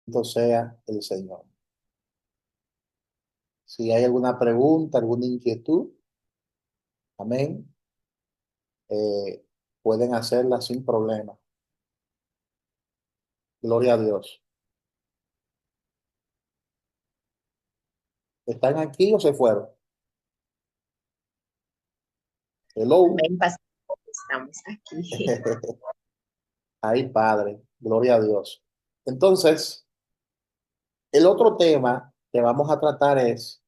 Bendito sea el Señor. Si hay alguna pregunta, alguna inquietud, amén, eh, pueden hacerla sin problema. Gloria a Dios. ¿Están aquí o se fueron? Hello. Amén, pastor. Estamos aquí. Ay, Padre, gloria a Dios. Entonces, el otro tema que vamos a tratar es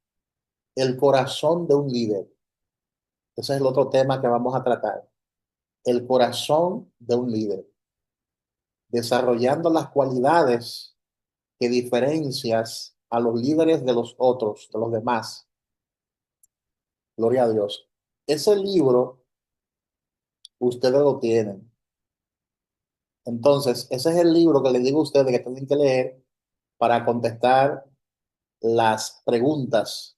el corazón de un líder. Ese es el otro tema que vamos a tratar. El corazón de un líder. Desarrollando las cualidades que diferencias a los líderes de los otros, de los demás. Gloria a Dios. Ese libro ustedes lo tienen. Entonces, ese es el libro que les digo a ustedes que tienen que leer para contestar las preguntas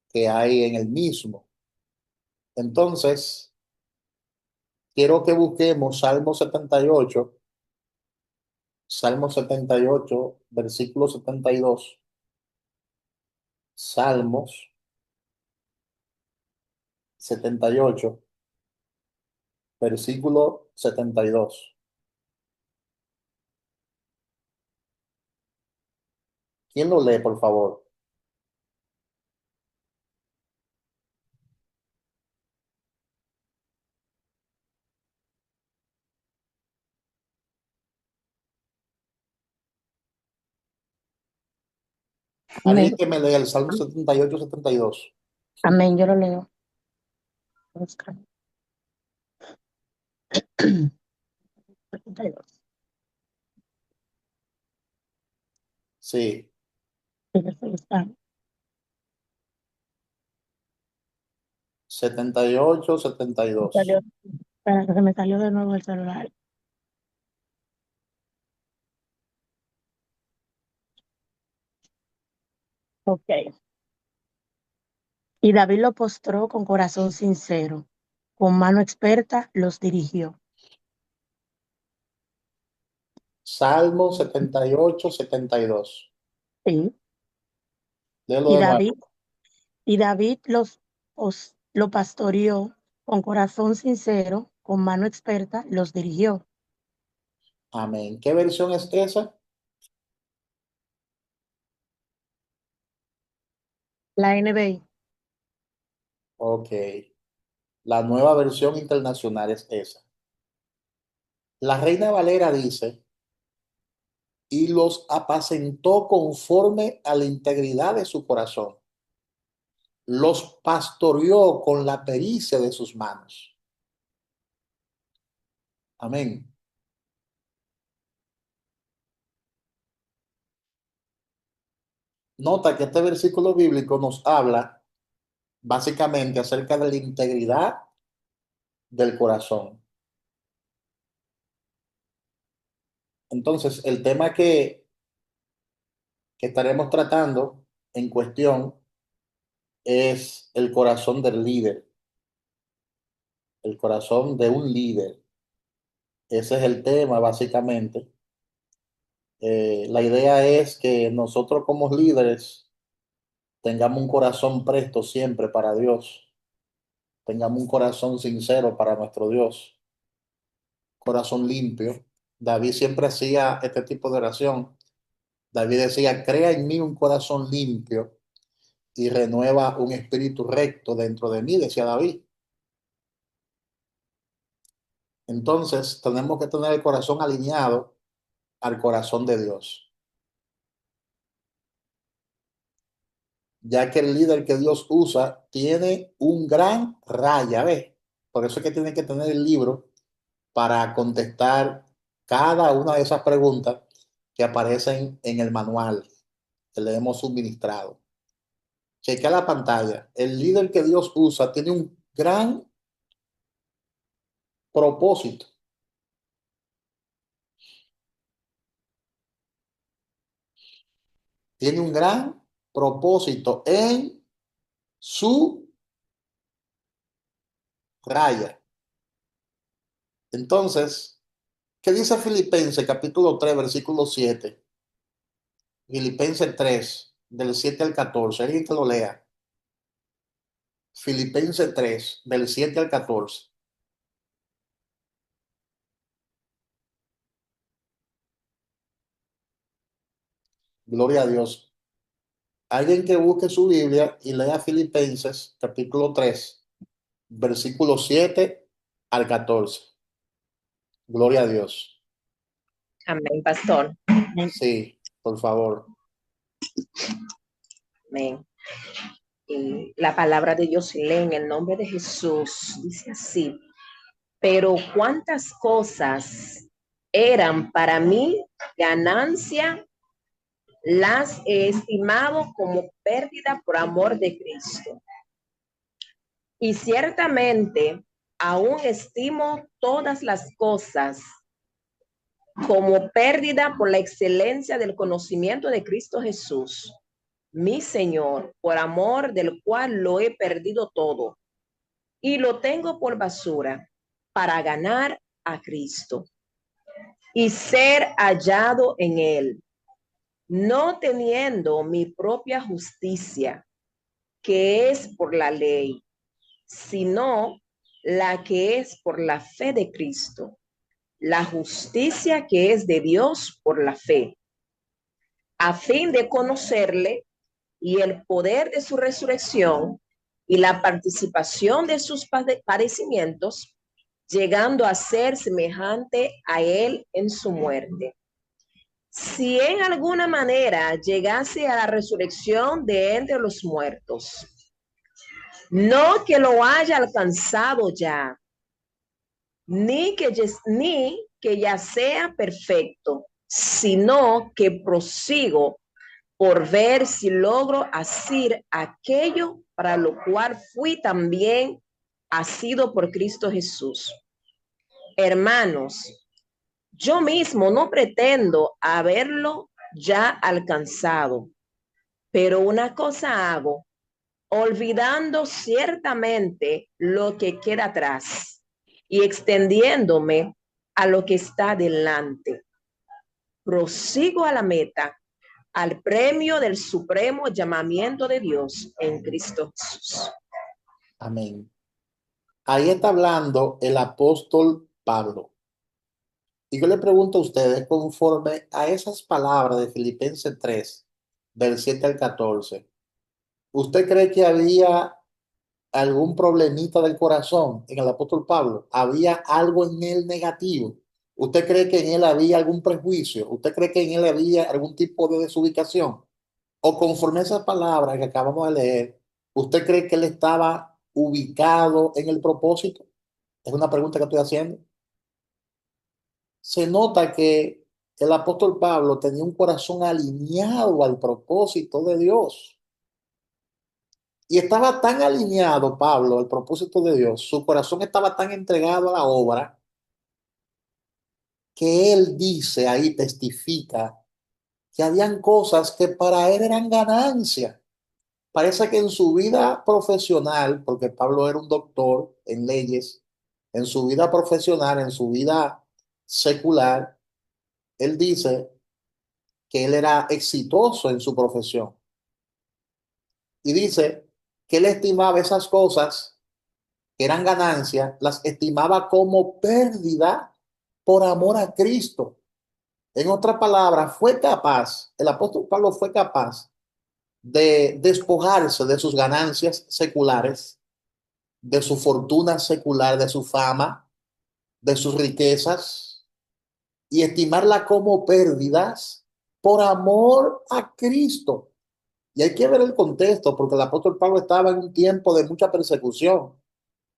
que hay en el mismo. Entonces, quiero que busquemos Salmo 78, versículo 72. Salmos 78, versículo 72. ¿Quién lo lee, por favor? Alguien Amén. que me lea el Salmo 78, 72. Amén. Yo lo leo. Oscar. 72. Sí, Sí, sí, está. 78, Me salió, 72. espera, que se me salió de nuevo el celular. Ok. Y David lo postró con corazón sincero. Con mano experta los dirigió. Salmo 78, 72. Sí. Léelo Y de nuevo. David, y David lo pastoreó con corazón sincero, con mano experta los dirigió. Amén. ¿Qué versión es esa? La NBI. Ok. La nueva versión internacional es esa. La Reina Valera dice, y los apacentó conforme a la integridad de su corazón. Los pastoreó con la pericia de sus manos. Amén. Nota que este versículo bíblico nos habla básicamente acerca de la integridad del corazón. Entonces, el tema que estaremos tratando en cuestión es el corazón del líder, el corazón de un líder. Ese es el tema, básicamente. La idea es que nosotros como líderes tengamos un corazón presto siempre para Dios, tengamos un corazón sincero para nuestro Dios, corazón limpio. David siempre hacía este tipo de oración. David decía, crea en mí un corazón limpio y renueva un espíritu recto dentro de mí, decía David. Entonces, tenemos que tener el corazón alineado al corazón de Dios, ya que el líder que Dios usa tiene un gran raya, ¿ves? Por eso es que tiene que tener el libro para contestar cada una de esas preguntas que aparecen en el manual que le hemos suministrado. Chequea la pantalla. El líder que Dios usa tiene un gran propósito. Tiene un gran propósito en su raya. Entonces, ¿qué dice Filipenses capítulo 3 versículo 7? Filipenses 3, del 7 al 14. Alguien que lo lea. Filipenses 3, del 7 al 14. Gloria a Dios. Alguien que busque su Biblia y lea Filipenses capítulo 3, versículo 7 al 14. Gloria a Dios. Amén, pastor. Sí, por favor. Amén. Y la palabra de Dios se lee en el nombre de Jesús. Dice así: pero cuántas cosas eran para mí ganancia, las he estimado como pérdida por amor de Cristo. Y ciertamente aún estimo todas las cosas como pérdida por la excelencia del conocimiento de Cristo Jesús, mi Señor, por amor del cual lo he perdido todo y lo tengo por basura para ganar a Cristo y ser hallado en él, no teniendo mi propia justicia, que es por la ley, sino la que es por la fe de Cristo, la justicia que es de Dios por la fe, a fin de conocerle y el poder de su resurrección y la participación de sus padecimientos, llegando a ser semejante a él en su muerte. Si en alguna manera llegase a la resurrección de entre los muertos, no que lo haya alcanzado ya, ni que ya sea perfecto, sino que prosigo por ver si logro hacer aquello para lo cual fui también asido por Cristo Jesús. Hermanos, yo mismo no pretendo haberlo ya alcanzado, pero una cosa hago, olvidando ciertamente lo que queda atrás y extendiéndome a lo que está delante. Prosigo a la meta, al premio del supremo llamamiento de Dios en Cristo Jesús. Amén. Ahí está hablando el apóstol Pablo. Y yo le pregunto a ustedes, conforme a esas palabras de Filipenses 3, del 7 al 14, ¿usted cree que había algún problemita del corazón en el apóstol Pablo? ¿Había algo en él negativo? ¿Usted cree que en él había algún prejuicio? ¿Usted cree que en él había algún tipo de desubicación? O conforme a esas palabras que acabamos de leer, ¿usted cree que él estaba ubicado en el propósito? Es una pregunta que estoy haciendo. Se nota que el apóstol Pablo tenía un corazón alineado al propósito de Dios. Y estaba tan alineado Pablo al propósito de Dios, su corazón estaba tan entregado a la obra, que él dice ahí, testifica, que habían cosas que para él eran ganancia. Parece que en su vida profesional, porque Pablo era un doctor en leyes, en su vida profesional, en su vida secular, él dice que él era exitoso en su profesión. Y dice que él estimaba esas cosas que eran ganancias, las estimaba como pérdida por amor a Cristo. En otras palabras, fue capaz, el apóstol Pablo fue capaz de despojarse de sus ganancias seculares, de su fortuna secular, de su fama, de sus riquezas, y estimarla como pérdidas por amor a Cristo. Y hay que ver el contexto, porque el apóstol Pablo estaba en un tiempo de mucha persecución,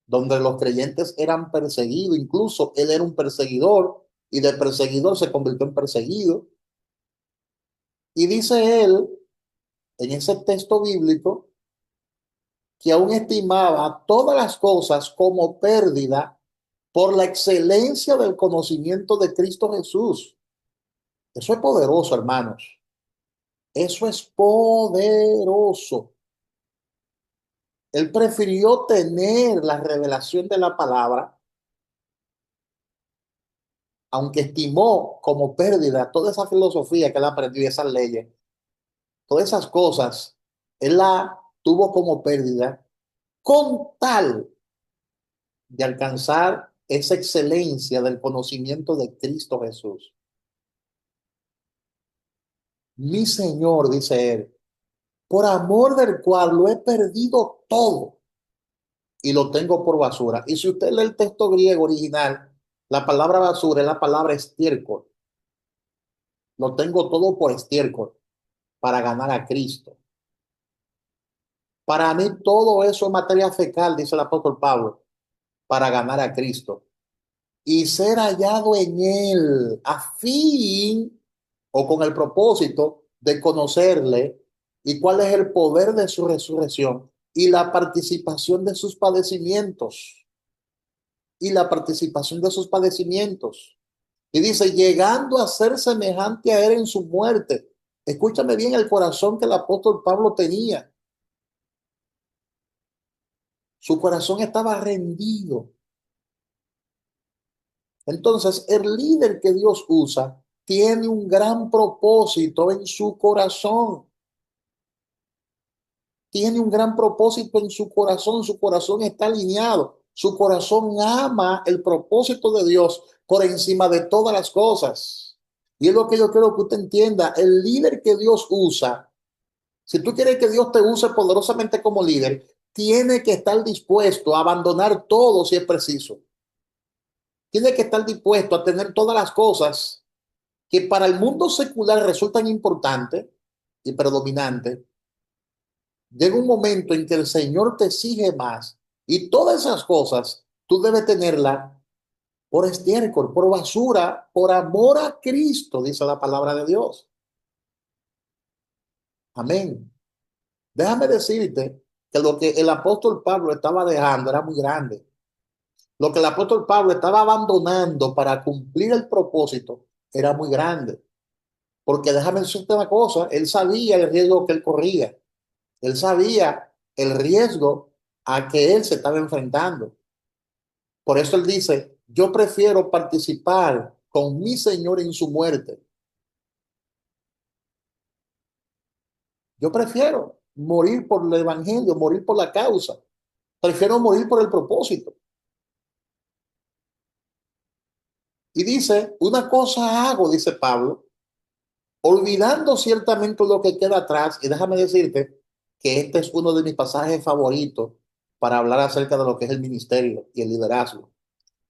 donde los creyentes eran perseguidos, incluso él era un perseguidor, y de perseguidor se convirtió en perseguido. Y dice él, en ese texto bíblico, que aún estimaba todas las cosas como pérdida por la excelencia del conocimiento de Cristo Jesús. Eso es poderoso, hermanos. Eso es poderoso. Él prefirió tener la revelación de la palabra, aunque estimó como pérdida toda esa filosofía que él aprendió y esas leyes, todas esas cosas, él la tuvo como pérdida con tal de alcanzar esa excelencia del conocimiento de Cristo Jesús. Mi Señor, dice él, por amor del cual lo he perdido todo y lo tengo por basura. Y si usted lee el texto griego original, la palabra basura es la palabra estiércol. Lo tengo todo por estiércol para ganar a Cristo. Para mí todo eso es materia fecal, dice el apóstol Pablo, para ganar a Cristo y ser hallado en él a fin o con el propósito de conocerle y cuál es el poder de su resurrección y la participación de sus padecimientos y la participación de sus padecimientos. Y dice, llegando a ser semejante a él en su muerte. Escúchame bien el corazón que el apóstol Pablo tenía. Su corazón estaba rendido. Entonces, el líder que Dios usa tiene un gran propósito en su corazón. Tiene un gran propósito en su corazón está alineado, su corazón ama el propósito de Dios por encima de todas las cosas. Y es lo que yo quiero que usted entienda, el líder que Dios usa, si tú quieres que Dios te use poderosamente como líder, tiene que estar dispuesto a abandonar todo si es preciso. Tiene que estar dispuesto a tener todas las cosas que para el mundo secular resultan importantes y predominantes. Llega un momento en que el Señor te exige más y todas esas cosas tú debes tenerlas por estiércol, por basura, por amor a Cristo, dice la palabra de Dios. Amén. Déjame decirte que lo que el apóstol Pablo estaba dejando era muy grande. Lo que el apóstol Pablo estaba abandonando para cumplir el propósito era muy grande. Porque déjame decirte una cosa, él sabía el riesgo que él corría. Él sabía el riesgo a que él se estaba enfrentando. Por eso él dice, yo prefiero participar con mi Señor en su muerte. Yo prefiero morir por el evangelio, morir por la causa. Prefiero morir por el propósito. Y dice, una cosa hago, dice Pablo, olvidando ciertamente lo que queda atrás. Y déjame decirte que este es uno de mis pasajes favoritos para hablar acerca de lo que es el ministerio y el liderazgo.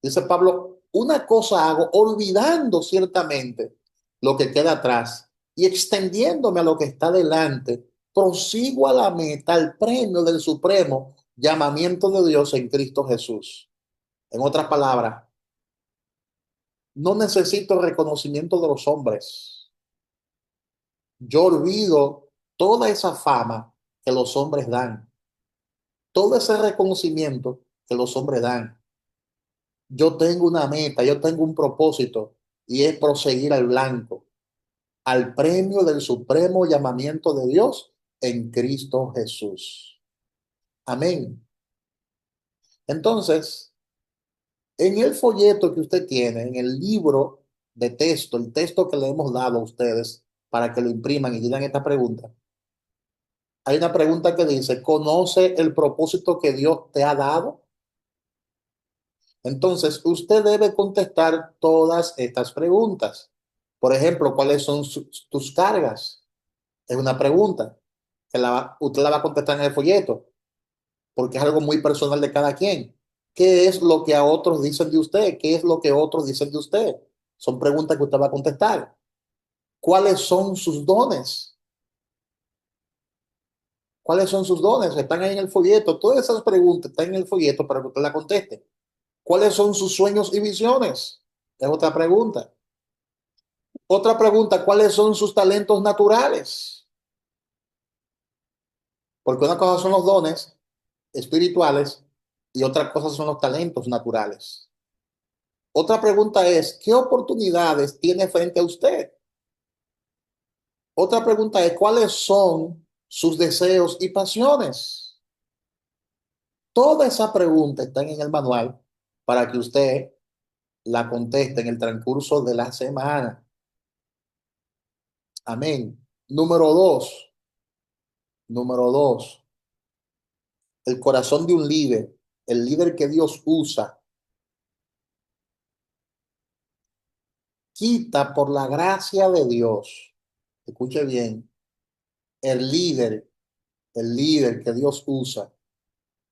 Dice Pablo, una cosa hago, olvidando ciertamente lo que queda atrás y extendiéndome a lo que está delante, prosigo a la meta, al premio del supremo llamamiento de Dios en Cristo Jesús. En otras palabras, no necesito reconocimiento de los hombres. Yo olvido toda esa fama que los hombres dan, todo ese reconocimiento que los hombres dan. Yo tengo una meta, yo tengo un propósito y es proseguir al blanco, al premio del supremo llamamiento de Dios en Cristo Jesús. Amén. Entonces, en el folleto que usted tiene, en el libro de texto, el texto que le hemos dado a ustedes para que lo impriman y digan esta pregunta, hay una pregunta que dice, ¿conoce el propósito que Dios te ha dado? Entonces, usted debe contestar todas estas preguntas. Por ejemplo, ¿cuáles son tus cargas? Es una pregunta que usted la va a contestar en el folleto, porque es algo muy personal de cada quien. ¿Qué es lo que a otros dicen de usted? ¿Qué es lo que otros dicen de usted? Son preguntas que usted va a contestar. ¿Cuáles son sus dones? ¿Cuáles son sus dones? Están ahí en el folleto. Todas esas preguntas están en el folleto para que usted la conteste. ¿Cuáles son sus sueños y visiones? Es otra pregunta. Otra pregunta, ¿cuáles son sus talentos naturales? Porque una cosa son los dones espirituales y otra cosa son los talentos naturales. Otra pregunta es, ¿qué oportunidades tiene frente a usted? Otra pregunta es, ¿cuáles son sus deseos y pasiones? Toda esa pregunta está en el manual para que usted la conteste en el transcurso de la semana. Amén. Número dos. Número dos, el corazón de un líder, el líder que Dios usa, quita por la gracia de Dios. Escuche bien, el líder, el líder que Dios usa,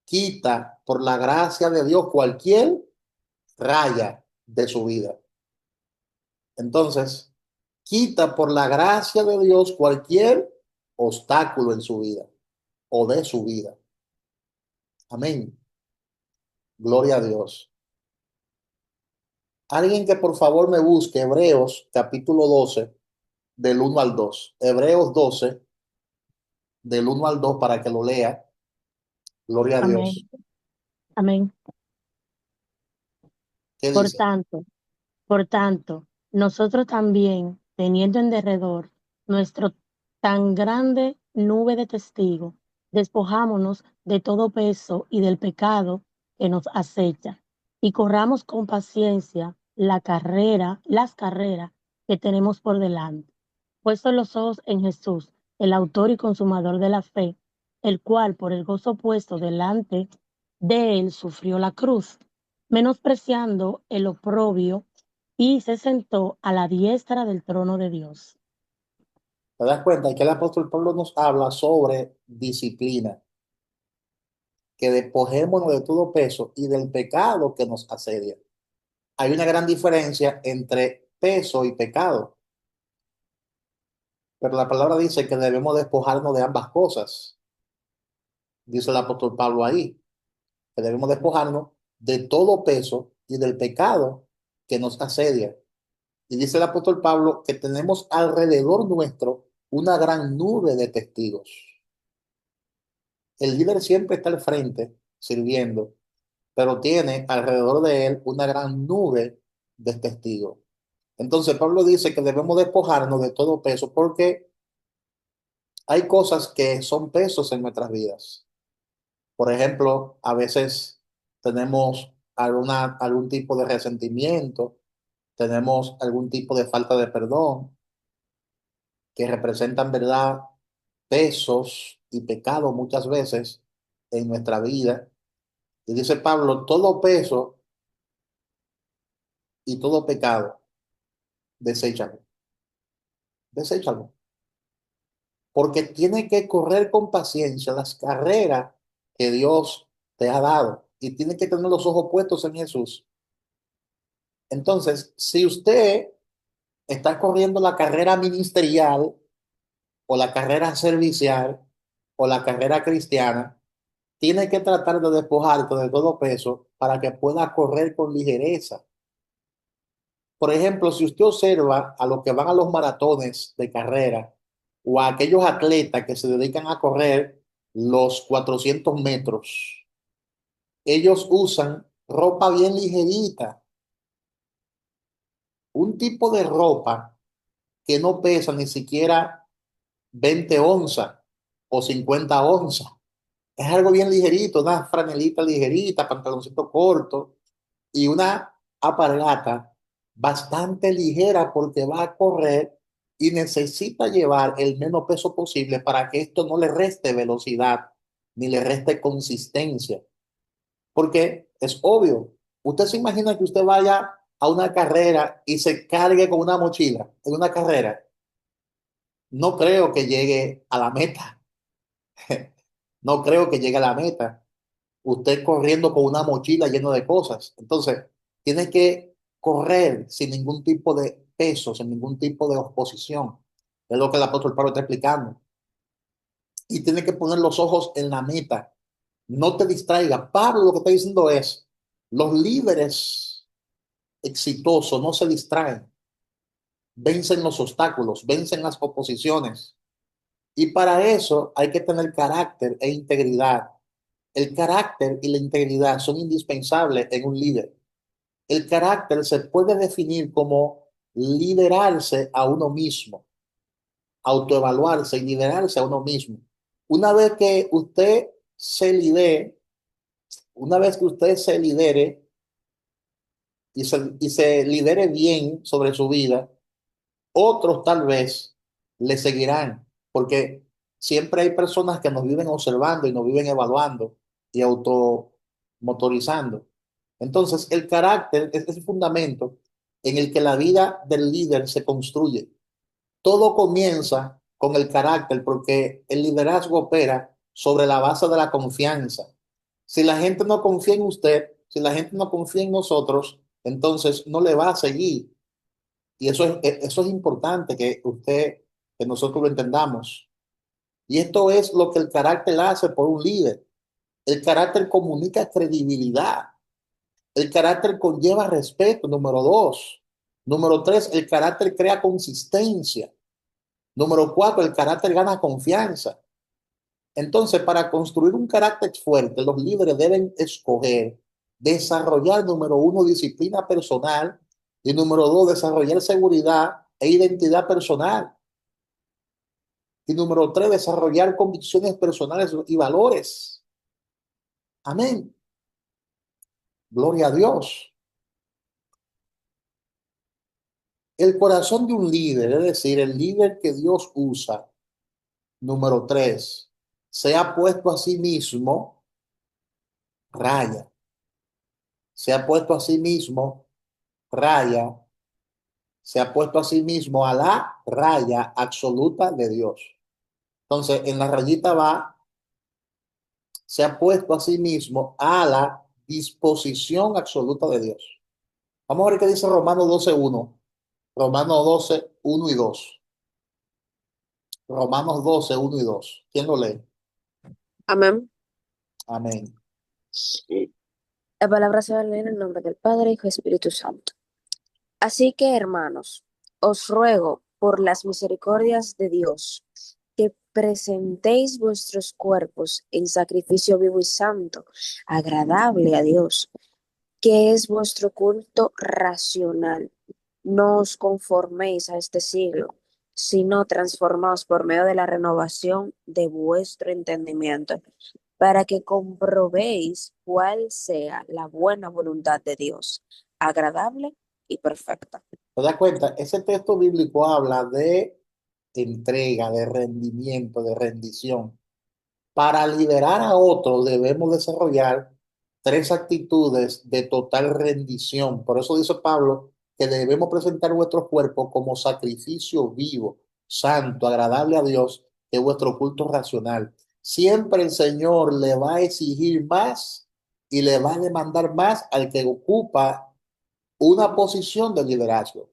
quita por la gracia de Dios cualquier raya de su vida. Entonces, quita por la gracia de Dios cualquier obstáculo en su vida o de su vida. Amén. Gloria a Dios. Alguien que por favor me busque Hebreos capítulo 12 del 1 al 2. Hebreos 12 del 1 al 2 para que lo lea. Gloria a Dios. Amén. Amén. ¿Qué Por dice? tanto, Por tanto, nosotros también, teniendo en derredor nuestro tan grande nube de testigos, despojámonos de todo peso y del pecado que nos acecha, y corramos con paciencia las carreras que tenemos por delante, puestos los ojos en Jesús, el autor y consumador de la fe, el cual por el gozo puesto delante de él sufrió la cruz, menospreciando el oprobio, y se sentó a la diestra del trono de Dios. ¿Te das cuenta que el apóstol Pablo nos habla sobre disciplina? Que despojémonos de todo peso y del pecado que nos asedia. Hay una gran diferencia entre peso y pecado, pero la palabra dice que debemos despojarnos de ambas cosas. Dice el apóstol Pablo ahí, que debemos despojarnos de todo peso y del pecado que nos asedia. Y dice el apóstol Pablo que tenemos alrededor nuestro una gran nube de testigos. El líder siempre está al frente sirviendo, pero tiene alrededor de él una gran nube de testigos. Entonces Pablo dice que debemos despojarnos de todo peso porque hay cosas que son pesos en nuestras vidas. Por ejemplo, a veces tenemos algún tipo de resentimiento, tenemos algún tipo de falta de perdón que representan, ¿verdad?, pesos y pecados muchas veces en nuestra vida. Y dice Pablo, todo peso y todo pecado, deséchalo, deséchalo. Porque tiene que correr con paciencia las carreras que Dios te ha dado y tiene que tener los ojos puestos en Jesús. Entonces, si usted está corriendo la carrera ministerial o la carrera servicial o la carrera cristiana, tiene que tratar de despojarte de todo peso para que pueda correr con ligereza. Por ejemplo, si usted observa a los que van a los maratones de carrera o a aquellos atletas que se dedican a correr los 400 metros, ellos usan ropa bien ligerita, un tipo de ropa que no pesa ni siquiera 20 onzas o 50 onzas. Es algo bien ligerito, una franelita ligerita, pantaloncito corto y una alpargata bastante ligera porque va a correr y necesita llevar el menos peso posible para que esto no le reste velocidad ni le reste consistencia. Porque es obvio, usted se imagina que usted vaya a una carrera y se cargue con una mochila en una carrera. No creo que llegue a la meta. No creo que llegue a la meta. Usted corriendo con una mochila llena de cosas. Entonces, tiene que correr sin ningún tipo de peso, sin ningún tipo de oposición. Es lo que el apóstol Pablo está explicando. Y tiene que poner los ojos en la meta. No te distraiga. Pablo lo que está diciendo es, los líderes exitosos no se distraen, vencen los obstáculos, vencen las oposiciones. Y para eso hay que tener carácter e integridad. El carácter y la integridad son indispensables en un líder. El carácter se puede definir como liderarse a uno mismo, autoevaluarse y liderarse a uno mismo. Una vez que usted se lidere, una vez que usted se lidere y se lidere bien sobre su vida, otros tal vez le seguirán, porque siempre hay personas que nos viven observando y nos viven evaluando y automotorizando. Entonces, el carácter es ese fundamento en el que la vida del líder se construye. Todo comienza con el carácter porque el liderazgo opera sobre la base de la confianza. Si la gente no confía en usted, si la gente no confía en nosotros, entonces no le va a seguir. Y eso es importante que nosotros lo entendamos. Y esto es lo que el carácter hace por un líder. El carácter comunica credibilidad. El carácter conlleva respeto, número dos. Número tres, el carácter crea consistencia. Número cuatro, el carácter gana confianza. Entonces, para construir un carácter fuerte, los líderes deben escoger, desarrollar, número uno, disciplina personal y número dos, desarrollar seguridad e identidad personal. Y número tres, desarrollar convicciones personales y valores. Amén. Gloria a Dios. El corazón de un líder, es decir, el líder que Dios usa, número tres, se ha puesto a sí mismo raya. Se ha puesto a sí mismo raya. Se ha puesto a sí mismo a la raya absoluta de Dios. Entonces, en la rayita va, se ha puesto a sí mismo a la disposición absoluta de Dios. Vamos a ver qué dice Romanos 12:1. Romanos 12:1 y 2. Romanos 12:1 y 2. ¿Quién lo lee? Amén. Amén. La palabra se va a leer en el nombre del Padre, Hijo y Espíritu Santo. Así que, hermanos, os ruego por las misericordias de Dios que presentéis vuestros cuerpos en sacrificio vivo y santo, agradable a Dios, que es vuestro culto racional. No os conforméis a este siglo, sino transformaos por medio de la renovación de vuestro entendimiento, para que comprobéis cuál sea la buena voluntad de Dios, agradable y perfecta. ¿Te das cuenta? Ese texto bíblico habla de entrega, de rendimiento, de rendición. Para liderar a otros debemos desarrollar tres actitudes de total rendición. Por eso dice Pablo que debemos presentar vuestro cuerpo como sacrificio vivo, santo, agradable a Dios, que es vuestro culto racional. Siempre el Señor le va a exigir más y le va a demandar más al que ocupa una posición de liderazgo.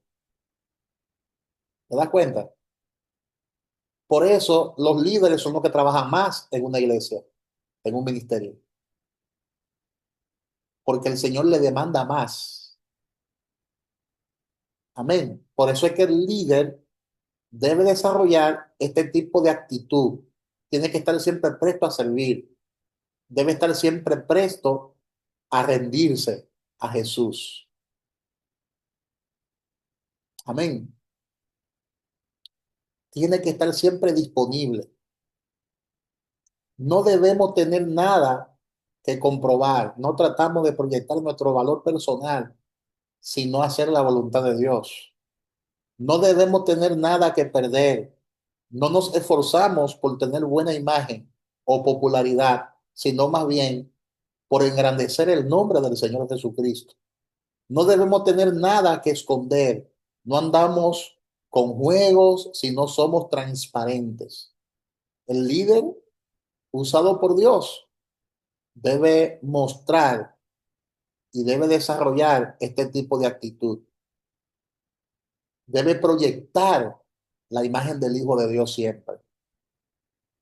¿Te das cuenta? Por eso los líderes son los que trabajan más en una iglesia, en un ministerio, porque el Señor le demanda más. Amén. Por eso es que el líder debe desarrollar este tipo de actitud. Tiene que estar siempre presto a servir. Debe estar siempre presto a rendirse a Jesús. Amén. Tiene que estar siempre disponible. No debemos tener nada que comprobar. No tratamos de proyectar nuestro valor personal, sino hacer la voluntad de Dios. No debemos tener nada que perder. No nos esforzamos por tener buena imagen o popularidad, sino más bien por engrandecer el nombre del Señor Jesucristo. No debemos tener nada que esconder. No andamos con juegos, sino somos transparentes. El líder usado por Dios debe mostrar y debe desarrollar este tipo de actitud. Debe proyectar la imagen del Hijo de Dios siempre.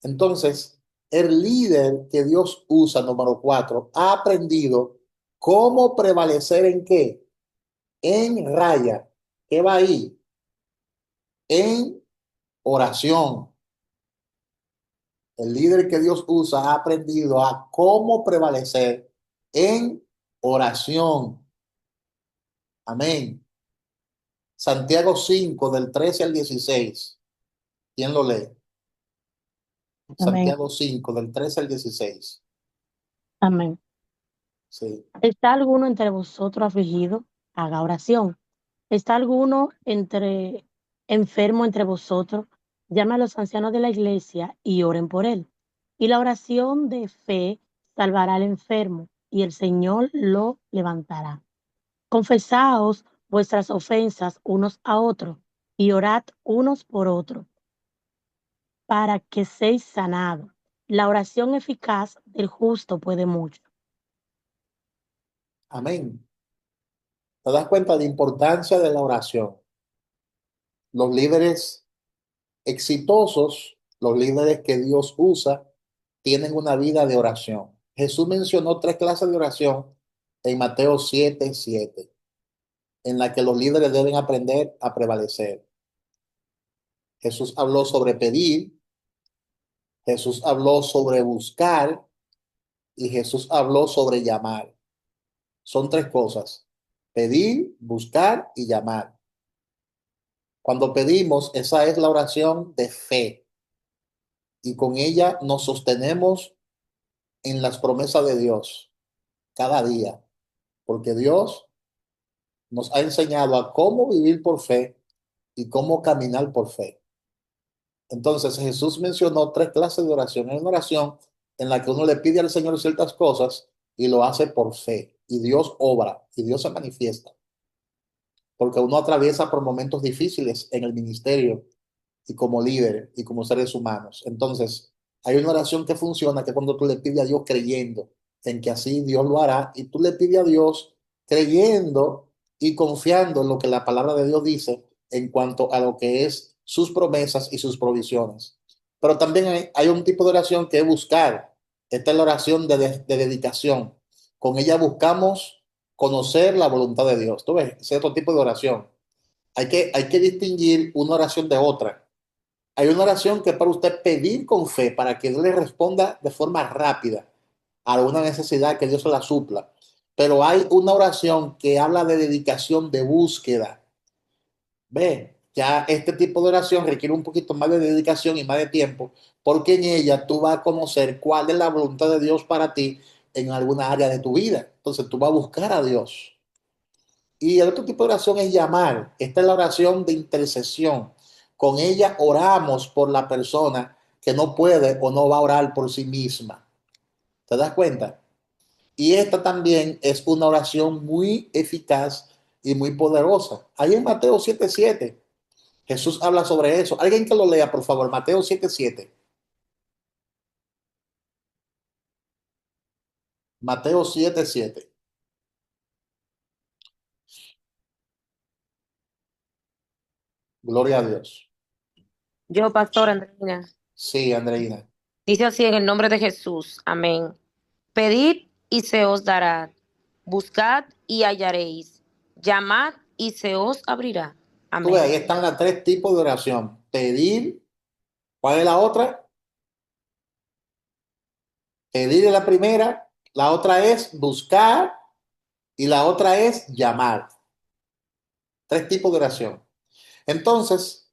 Entonces, el líder que Dios usa, número cuatro, ha aprendido cómo prevalecer en qué, en raya. ¿Qué va ahí? En oración. El líder que Dios usa ha aprendido a cómo prevalecer en oración. Amén. Santiago 5 del 13 al 16. ¿Quién lo lee? Amén. Santiago 5 del 13 al 16. Amén. Sí. ¿Está alguno entre vosotros afligido? Haga oración. ¿Está alguno enfermo entre vosotros? llame a los ancianos de la iglesia y oren por él. Y la oración de fe salvará al enfermo y el Señor lo levantará. Confesaos vuestras ofensas unos a otros y orad unos por otros para que seáis sanados. La oración eficaz del justo puede mucho. Amén. ¿Te das cuenta de la importancia de la oración? Los líderes exitosos, los líderes que Dios usa, tienen una vida de oración. Jesús mencionó tres clases de oración en Mateo 7:7, en la que los líderes deben aprender a prevalecer. Jesús habló sobre pedir, Jesús habló sobre buscar y Jesús habló sobre llamar. Son tres cosas: pedir, buscar y llamar. Cuando pedimos, esa es la oración de fe y con ella nos sostenemos en las promesas de Dios cada día, porque Dios nos ha enseñado a cómo vivir por fe y cómo caminar por fe. Entonces Jesús mencionó tres clases de oración. Hay una oración en la que uno le pide al Señor ciertas cosas y lo hace por fe, y Dios obra y Dios se manifiesta, porque uno atraviesa por momentos difíciles en el ministerio y como líder y como seres humanos. Entonces, hay una oración que funciona, que cuando tú le pides a Dios creyendo en que así Dios lo hará, y tú le pides a Dios creyendo y confiando en lo que la palabra de Dios dice en cuanto a lo que es sus promesas y sus provisiones. Pero también hay un tipo de oración que es buscar. Esta es la oración de dedicación. Con ella buscamos conocer la voluntad de Dios. ¿Tú ves? Ese otro tipo de oración. Hay que distinguir una oración de otra. Hay una oración que es para usted pedir con fe, para que Dios le responda de forma rápida a alguna necesidad, que Dios se la supla. Pero hay una oración que habla de dedicación, de búsqueda. Ve, ya este tipo de oración requiere un poquito más de dedicación y más de tiempo, porque en ella tú vas a conocer cuál es la voluntad de Dios para ti en alguna área de tu vida. Entonces tú vas a buscar a Dios. Y el otro tipo de oración es llamar. Esta es la oración de intercesión. Con ella oramos por la persona que no puede o no va a orar por sí misma. ¿Te das cuenta? Y esta también es una oración muy eficaz y muy poderosa. Ahí en Mateo 7:7, Jesús habla sobre eso. Alguien que lo lea, por favor, Mateo 7:7. Mateo 7:7. Gloria a Dios. Yo, Pastor Andreina, Sí, Andreina. dice así en el nombre de Jesús. Amén. Pedid y se os dará. Buscad y hallaréis. Llamad y se os abrirá. Tú ves, ahí Amén. están los tres tipos de oración. Pedir. ¿Cuál es la otra? Pedir es la primera, la otra es buscar y la otra es llamar. Tres tipos de oración. Entonces,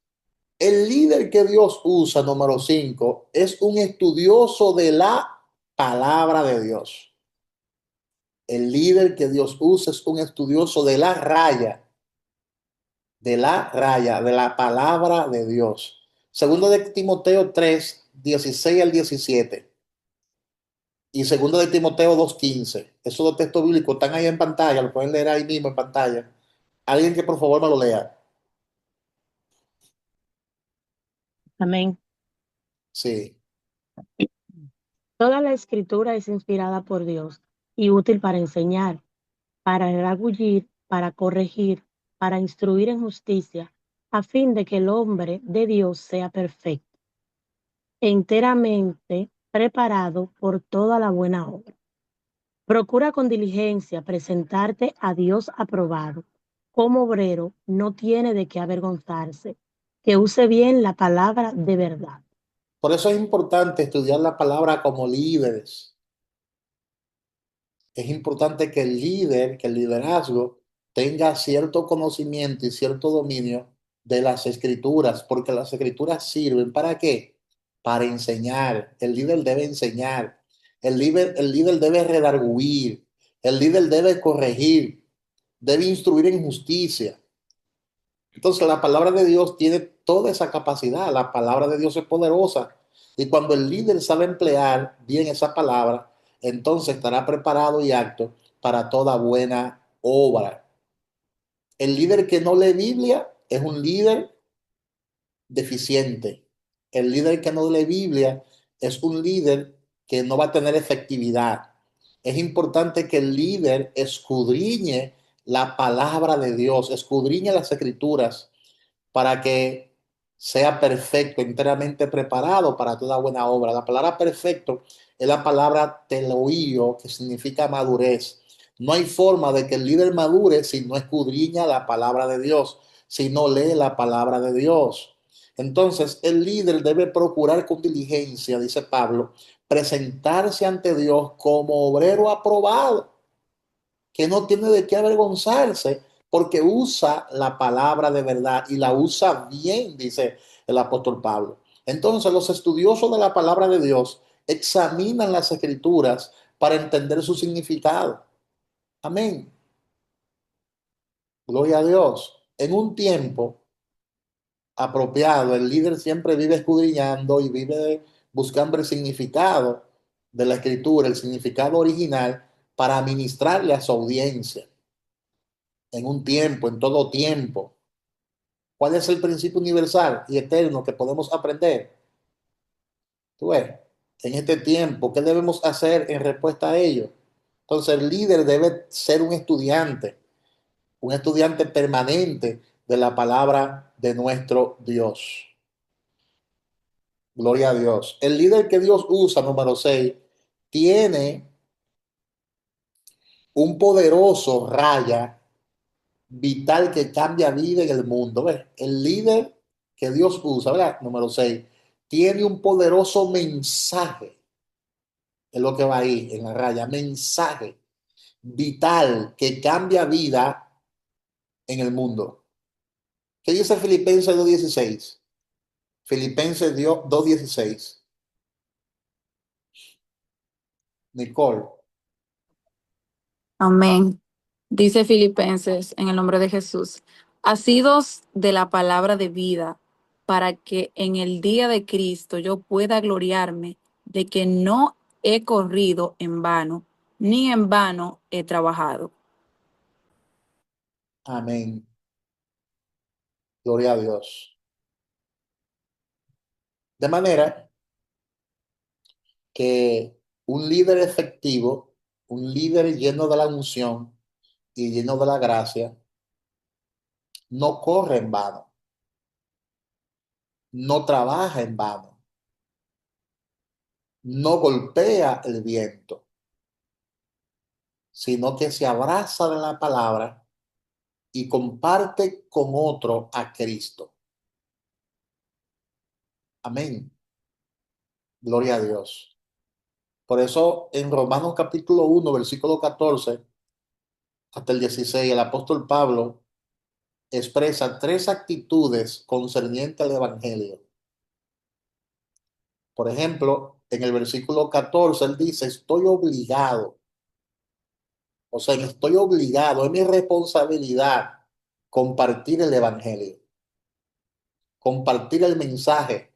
el líder que Dios usa, número 5, es un estudioso de la palabra de Dios. El líder que Dios usa es un estudioso de la palabra de Dios. Segundo de Timoteo 3:16 al 17. Y segundo de Timoteo 2:15. Esos dos textos bíblicos están ahí en pantalla, lo pueden leer ahí mismo en pantalla. Alguien que por favor me lo lea. Amén. Sí. Toda la escritura es inspirada por Dios y útil para enseñar, para redarguir, para corregir, para instruir en justicia, a fin de que el hombre de Dios sea perfecto, enteramente preparado por toda la buena obra. Procura con diligencia presentarte a Dios aprobado. Como obrero no tiene de qué avergonzarse, que use bien la palabra de verdad. Por eso es importante estudiar la palabra como líderes. Es importante que el líder, que el liderazgo tenga cierto conocimiento y cierto dominio de las escrituras, porque las escrituras sirven ¿para qué? Para enseñar. El líder debe enseñar. El líder debe redarguir. El líder debe corregir. Debe instruir en justicia. Entonces la palabra de Dios tiene toda esa capacidad. La palabra de Dios es poderosa. Y cuando el líder sabe emplear bien esa palabra, entonces estará preparado y apto para toda buena obra. El líder que no lee Biblia es un líder deficiente. El líder que no lee Biblia es un líder que no va a tener efectividad. Es importante que el líder escudriñe la palabra de Dios, escudriñe las escrituras para que sea perfecto, enteramente preparado para toda buena obra. La palabra perfecto es la palabra teloío, que significa madurez. No hay forma de que el líder madure si no escudriña la palabra de Dios, si no lee la palabra de Dios. Entonces, el líder debe procurar con diligencia, dice Pablo, presentarse ante Dios como obrero aprobado, que no tiene de qué avergonzarse porque usa la palabra de verdad y la usa bien, dice el apóstol Pablo. Entonces, los estudiosos de la palabra de Dios examinan las escrituras para entender su significado. Amén. Gloria a Dios. En un tiempo apropiado, el líder siempre vive escudriñando y vive buscando el significado de la escritura, el significado original para ministrarle a su audiencia. En un tiempo, en todo tiempo. ¿Cuál es el principio universal y eterno que podemos aprender? Tú ves, en este tiempo, ¿qué debemos hacer en respuesta a ello? Entonces, el líder debe ser un estudiante permanente de la palabra de nuestro Dios. Gloria a Dios. El líder que Dios usa, número 6, tiene un poderoso raya vital que cambia vida en el mundo. ¿Ves? El líder que Dios usa, ¿verdad? Número 6, tiene un poderoso mensaje. Es lo que va ahí en la raya. Mensaje vital que cambia vida en el mundo. ¿Qué dice Filipenses 2:16? Filipenses 2:16. Nicole. Amén. Dice Filipenses en el nombre de Jesús, asidos de la palabra de vida, para que en el día de Cristo yo pueda gloriarme de que no he corrido en vano, ni en vano he trabajado. Amén. Gloria a Dios. De manera que un líder efectivo, un líder lleno de la unción y lleno de la gracia, no corre en vano, no trabaja en vano, no golpea el viento, sino que se abraza de la palabra y comparte con otro a Cristo. Amén. Gloria a Dios. Por eso en Romanos capítulo 1, versículo 14 hasta el 16, el apóstol Pablo expresa tres actitudes concernientes al Evangelio. Por ejemplo, en el versículo 14, él dice, estoy obligado, o sea, estoy obligado, es mi responsabilidad compartir el Evangelio, compartir el mensaje.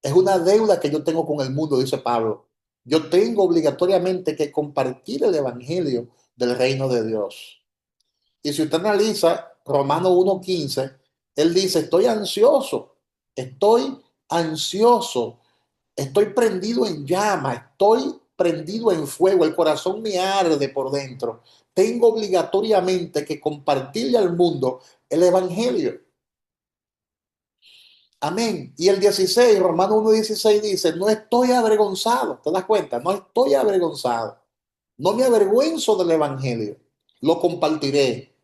Es una deuda que yo tengo con el mundo, dice Pablo. Yo tengo obligatoriamente que compartir el Evangelio del reino de Dios. Y si usted analiza Romanos 1:15, él dice, estoy ansioso, estoy prendido en llama, estoy prendido en fuego, el corazón me arde por dentro. Tengo obligatoriamente que compartirle al mundo el Evangelio. Amén. Y el 16, Romanos 1:16 dice, no estoy avergonzado, ¿te das cuenta? No estoy avergonzado. No me avergüenzo del Evangelio. Lo compartiré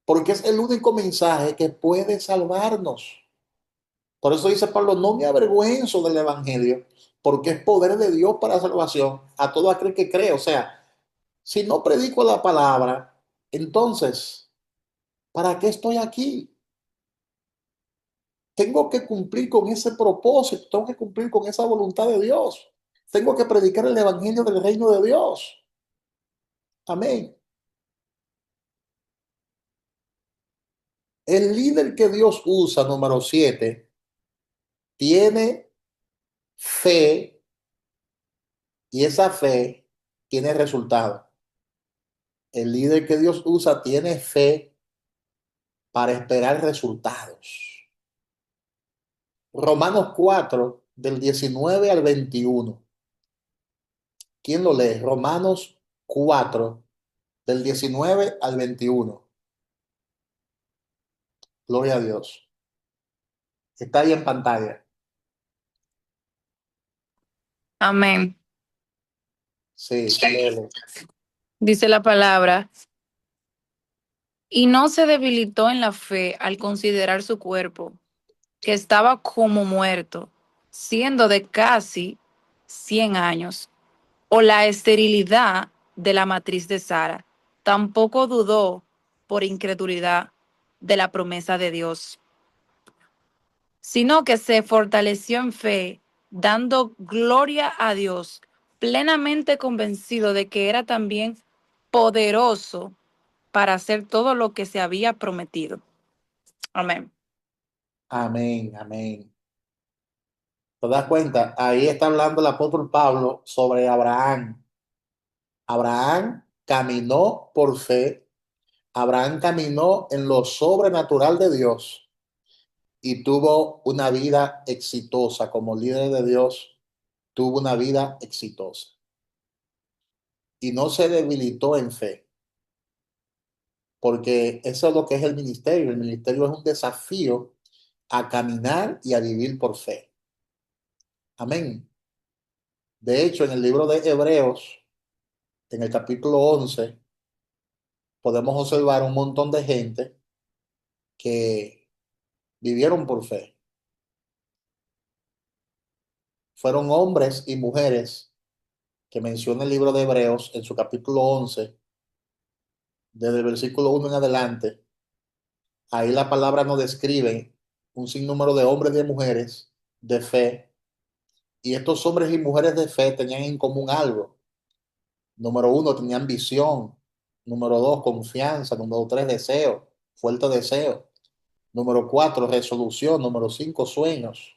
porque es el único mensaje que puede salvarnos. Por eso dice Pablo, no me avergüenzo del Evangelio, porque es poder de Dios para salvación a todo aquel que cree. O sea, si no predico la palabra, entonces, ¿para qué estoy aquí? Tengo que cumplir con ese propósito, tengo que cumplir con esa voluntad de Dios. Tengo que predicar el Evangelio del reino de Dios. Amén. El líder que Dios usa, número 7, tiene fe y esa fe tiene resultado. El líder que Dios usa tiene fe para esperar resultados. Romanos 4, del 19 al 21. ¿Quién lo lee? Romanos 4, del 19 al 21. Gloria a Dios. Está ahí en pantalla. Amén. Sí, léelo. Dice la palabra, y no se debilitó en la fe al considerar su cuerpo, que estaba como muerto, siendo de casi 100 años, o la esterilidad de la matriz de Sara. Tampoco dudó por incredulidad de la promesa de Dios, sino que se fortaleció en fe, dando gloria a Dios, plenamente convencido de que era también poderoso para hacer todo lo que se había prometido. Amén. Amén, amén. ¿Te das cuenta? Ahí está hablando el apóstol Pablo sobre Abraham. Abraham caminó por fe. Abraham caminó en lo sobrenatural de Dios y tuvo una vida exitosa. Como líder de Dios, tuvo una vida exitosa. Y no se debilitó en fe, porque eso es lo que es el ministerio. El ministerio es un desafío a caminar y a vivir por fe. Amén. De hecho, en el libro de Hebreos, en el capítulo 11, podemos observar un montón de gente que vivieron por fe. Fueron hombres y mujeres que menciona el libro de Hebreos en su capítulo 11, desde el versículo 1 en adelante. Ahí la palabra nos describe un sinnúmero de hombres y de mujeres de fe. Y estos hombres y mujeres de fe tenían en común algo. Número 1, tenían visión. Número 2, confianza. Número 3, deseo, fuerte deseo. Número 4, resolución. Número 5, sueños.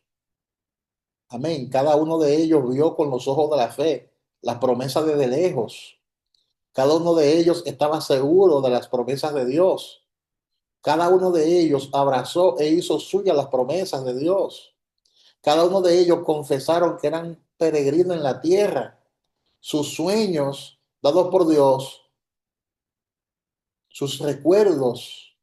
Amén. Cada uno de ellos vio con los ojos de la fe las promesas desde lejos. Cada uno de ellos estaba seguro de las promesas de Dios. Cada uno de ellos abrazó e hizo suyas las promesas de Dios. Cada uno de ellos confesaron que eran peregrinos en la tierra. Sus sueños dados por Dios, sus recuerdos,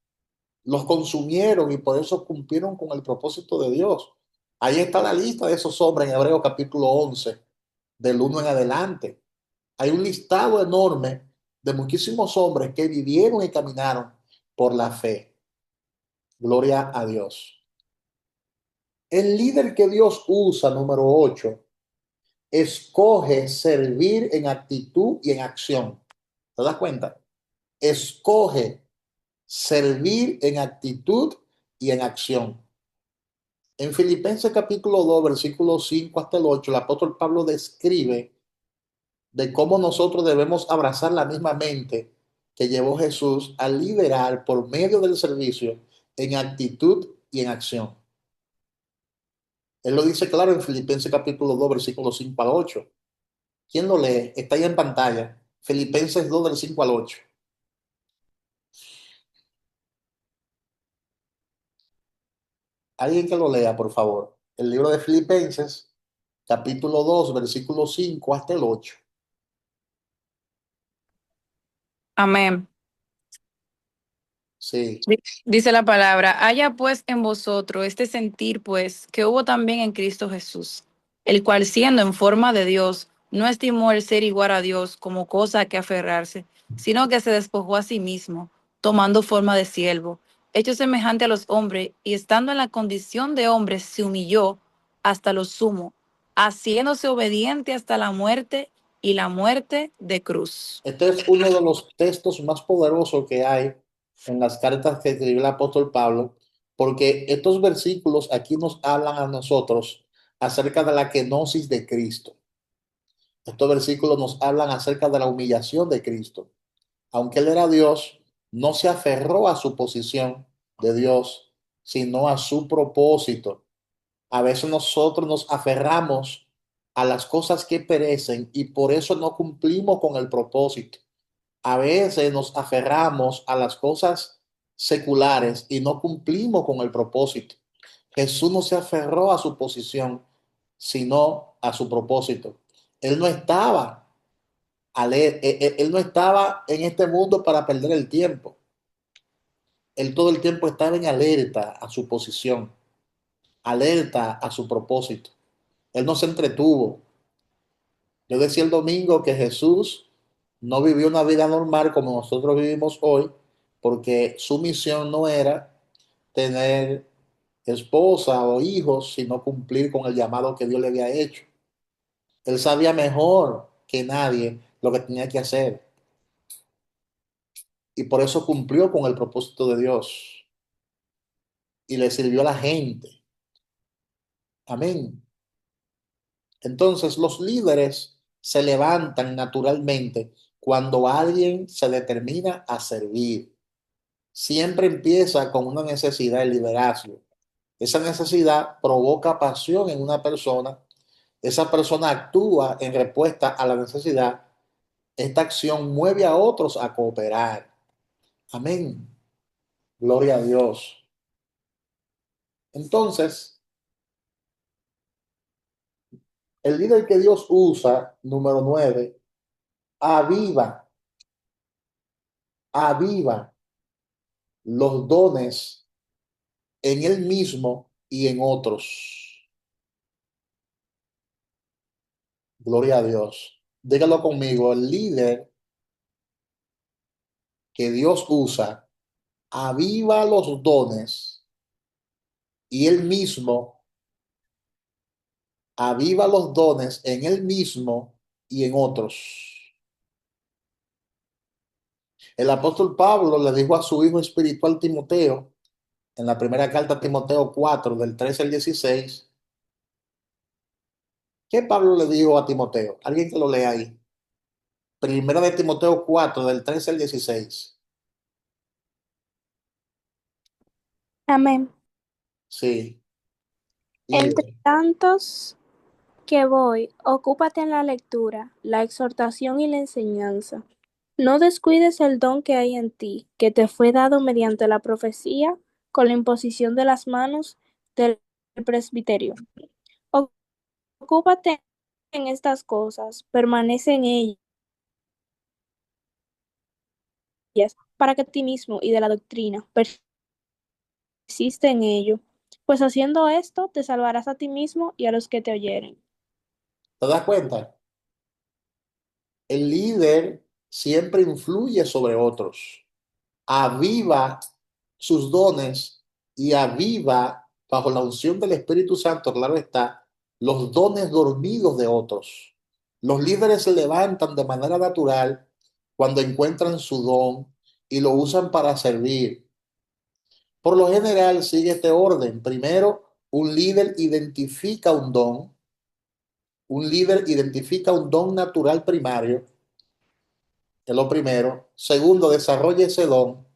los consumieron y por eso cumplieron con el propósito de Dios. Ahí está la lista de esos hombres en Hebreos capítulo 11, del 1 en adelante. Hay un listado enorme de muchísimos hombres que vivieron y caminaron por la fe. Gloria a Dios. El líder que Dios usa, número 8, escoge servir en actitud y en acción. ¿Te das cuenta? Escoge servir en actitud y en acción. En Filipenses capítulo 2, versículos 5 hasta el 8, el apóstol Pablo describe de cómo nosotros debemos abrazar la misma mente que llevó Jesús a liderar por medio del servicio en actitud y en acción. Él lo dice claro en Filipenses capítulo 2, versículos 5 al 8. ¿Quién lo lee? Está ahí en pantalla. Filipenses 2 del 5 al 8. Alguien que lo lea, por favor. El libro de Filipenses, capítulo 2, versículo 5 hasta el 8. Amén. Sí. Dice la palabra, haya pues en vosotros este sentir, pues, que hubo también en Cristo Jesús, el cual siendo en forma de Dios, no estimó el ser igual a Dios como cosa a que aferrarse, sino que se despojó a sí mismo, tomando forma de siervo, hecho semejante a los hombres, y estando en la condición de hombre, se humilló hasta lo sumo, haciéndose obediente hasta la muerte y la muerte de cruz. Este es uno de los textos más poderosos que hay en las cartas que escribió el apóstol Pablo, porque estos versículos aquí nos hablan a nosotros acerca de la kenosis de Cristo. Estos versículos nos hablan acerca de la humillación de Cristo. Aunque él era Dios, no se aferró a su posición, de Dios, sino a su propósito. A veces nosotros nos aferramos a las cosas que perecen y por eso no cumplimos con el propósito. A veces nos aferramos a las cosas seculares y no cumplimos con el propósito. Jesús no se aferró a su posición, sino a su propósito. Él no estaba, él no estaba en este mundo para perder el tiempo. Él todo el tiempo estaba en alerta a su posición, alerta a su propósito. Él no se entretuvo. Yo decía el domingo que Jesús no vivió una vida normal como nosotros vivimos hoy, porque su misión no era tener esposa o hijos, sino cumplir con el llamado que Dios le había hecho. Él sabía mejor que nadie lo que tenía que hacer y por eso cumplió con el propósito de Dios y le sirvió a la gente. Amén. Entonces los líderes se levantan naturalmente cuando alguien se determina a servir. Siempre empieza con una necesidad de liderazgo. Esa necesidad provoca pasión en una persona. Esa persona actúa en respuesta a la necesidad. Esta acción mueve a otros a cooperar. Amén. Gloria a Dios. Entonces, el líder que Dios usa, número 9, aviva, aviva los dones en él mismo y en otros. Gloria a Dios. Dígalo conmigo, el líder que Dios usa, aviva los dones y él mismo, aviva los dones en él mismo y en otros. El apóstol Pablo le dijo a su hijo espiritual Timoteo, en la primera carta a Timoteo 4, del 13 al 16, ¿qué Pablo le dijo a Timoteo? Alguien que lo lea ahí. Primera de Timoteo 4, del 13 al 16. Amén. Sí, Entre líder. tantos que voy, ocúpate en la lectura, la exhortación y la enseñanza. No descuides el don que hay en ti, que te fue dado mediante la profecía, con la imposición de las manos del presbiterio. Ocúpate en estas cosas, permanece en ellas, para que a ti mismo y de la doctrina persiste en ello, pues haciendo esto te salvarás a ti mismo y a los que te oyeren. ¿Te das cuenta? El líder siempre influye sobre otros, aviva sus dones y aviva bajo la unción del Espíritu Santo, claro está, los dones dormidos de otros. Los líderes se levantan de manera natural cuando encuentran su don y lo usan para servir. Por lo general sigue este orden. Primero, un líder identifica un don. Un líder identifica un don natural primario, es lo primero. Segundo, desarrolla ese don.